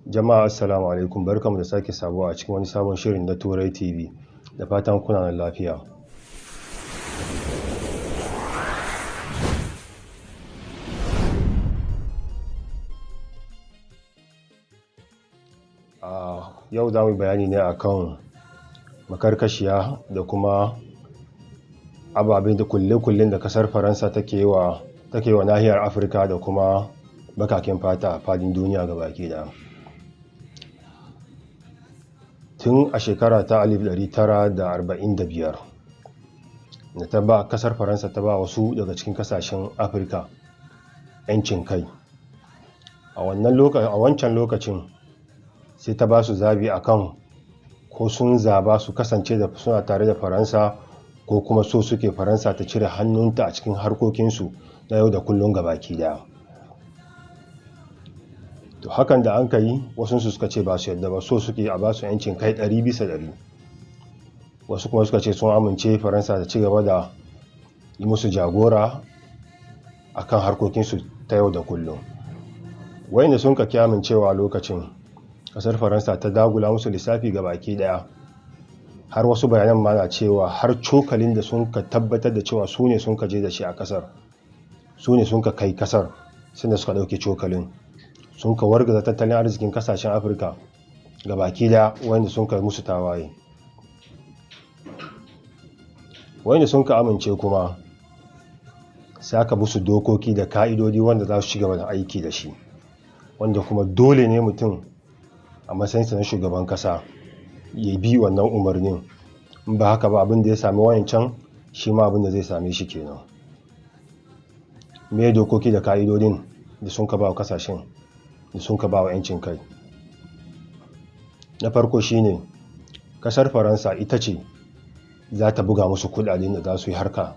Jama'a assalamu alaikum, barkamu da sake sabuwa a cikin wani sabon shirin na Turai TV. Da fatan kuna da lafiya. Yau za mu bayani ne akan makarkashiya da kuma ababen da kulle-kullen da kasar Faransa take wa nahiyar Afirka da kuma bakaken fata a fadin duniya gabaki daya. Tun a shekara ta 1945 da kasar Faransa ta ba wasu daga cikin kasashen Afirka 'yancin kai. A wancan lokacin sai ta ba su zabi akan ko sun zaba su kasance da suna tare da Faransa ko kuma so suke Faransa ta cire hannunta a cikin harkokinsu na yau da kullum gabaki daya. To hakan da an ka yi, wasu suka ce ba su yadda ba, so suke a ba su 'yancin kai 100%. Wasu kuma suka ce sun amince Faransa ta ci gaba da yi musu jagora akan harkokinsu ta yau da kullum. Wayanda sun ka amincewa lokacin, kasar Faransa ta dagula musu lissafi gabaki daya. Har wasu bayanan ma na cewa har cokalin da sun ka tabbatar da cewa su ne sun ka je da shi a kasar, su ne sun ka kai kasar, sai da suka dauke cokalin, sun ka wargaza tattalin arzikin kasashen Afirka gabaki daya, wanda sun ka musu tawaye. Wanda sun ka amince kuma sai aka musu dokoki da ka'idodi wanda za su ci gaba da aiki da shi, wanda kuma dole ne mutum a matsayinsa na shugaban kasa ya bi wannan umarnin. In ba haka ba, abin da ya sami wayancan shi ma abin da zai same shi kenan. Me dokoki da ka'idodin da sun ka ba wa kasashen da sun ka ba wa 'yancin kai? Na farko shine kasar Faransa ita ce za ta buga musu kudaden da za su yi harka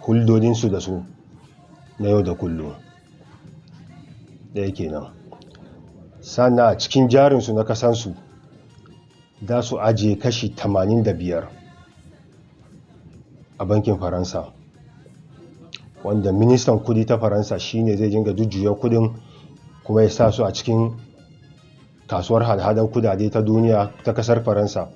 huldodinsu da su na yau da kullum. Ɗaya kenan. Sannan a cikin jarinsu na kasansu za su ajiye kashi 85 a bankin Faransa, wanda ministan kudi ta Faransa shine zai dinga jujjuya kudin kuma ya sa su a cikin kasuwar hada-hadar kudade ta duniya ta kasar Faransa,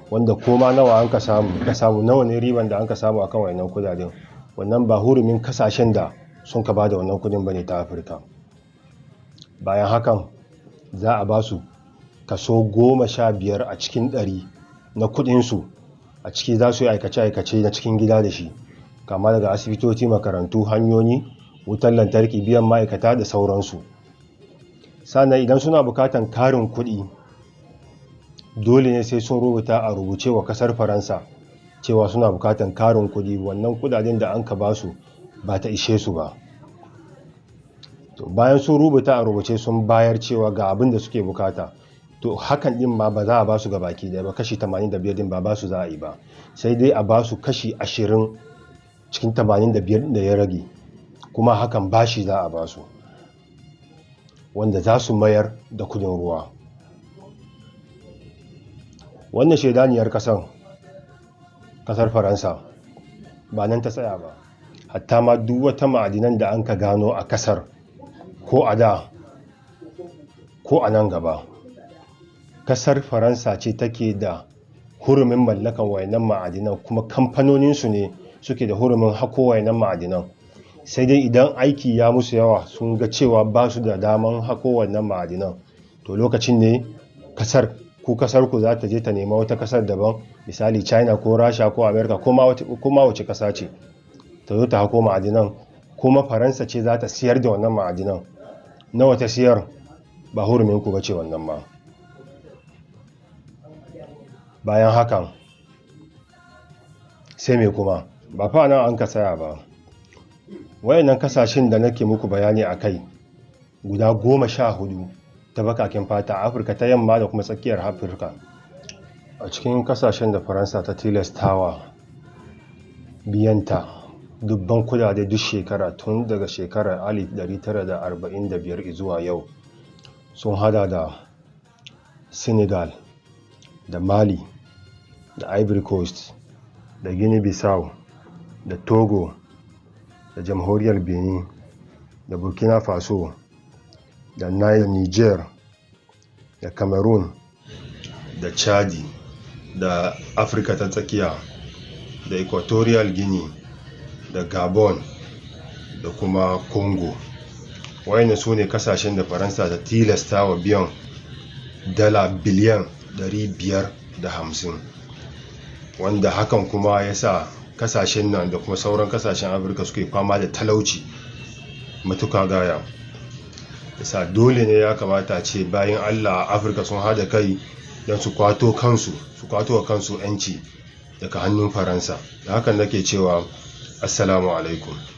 wanda koma nawa an ka samu nawa ne riban da an ka samu akan wayannan kudaden, wannan ba hurumin kasashen da sun ka bada wannan kudin bane ta Afirka. Bayan hakan za a ba su kaso 15 a cikin 100 na kudinsu, a ciki za su yi aikace-aikace na cikin gida da shi, kama daga asibitoci, makarantu, hanyoyi, wutar lantarki, biyan ma'aikata da sauransu. Sannan idan suna bukatan karin kudi, dole ne sai sun rubuta a rubuce wa kasar Faransa cewa suna bukatan karin kudi, wannan kudaden da an ka ba su ba ta ishe su ba. To bayan sun rubuta a rubuce sun bayar cewa ga abin da suke bukata, to hakan din ma ba za a ba su gabaki daya ba, kashi 85 din ba su za a yi ba, sai dai a ba su kashi 20 cikin 85 da ya rage, kuma hakan bashi za a ba su, wanda za su mayar da kudin ruwa. Wannan shaidaniyar kasar Faransa ba nan ta tsaya ba, hatta ma duk wata ma'adinan da an ka gano a kasar, ko a da ko a nan gaba, kasar Faransa ce take da hurumin mallakan wayannan ma'adinan, kuma kamfanoninsu ne suke da hurumin hako wayannan ma'adinan. Sai dai idan aiki ya musu yawa, sun ga cewa ba su da daman hako wannan ma'adinan, to lokacin ne kasar ku za ta je ta nema wata kasar daban, misali China ko Rasha ko America ko ma wace kasa ce, ta zo ta hako ma'adinan, kuma Faransa ce za ta siyar da wannan ma'adinan. Nawa ta siyar ba hurumin ku bace wannan ma. Bayan hakan sai me kuma? Ba fa nan an ka tsaya ba. Wayannan kasashen da nake muku bayani akai guda 14 ta bakaken fata a Afirka ta yamma da kuma tsakiyar Afirka, a cikin kasashen da Faransa ta tilastawa biyanta dubban kudade duk shekara tun daga shekarar 1945 zuwa yau, sun hada da Senegal da Mali da Ivory Coast da Guinea Bissau da Togo da Jamhuriyar Benin da Burkina Faso da Niger da cameroon da chadi da afirka ta tsakiya da equatorial guinea da gabon da kuma congo. Wayannan su ne kasashen da faransa ta tilasta wa biyan dala biliyan 550, wanda hakan kuma ya sa kasashen nan da kuma sauran kasashen afirka suke fama da talauci matuka gaya. Yasa dole ne ya kamata ce bayan allah a afirka sun hada kai don su kwato wa kansu yanci daga hannun faransa. Da hakan nake cewa assalamu alaikum.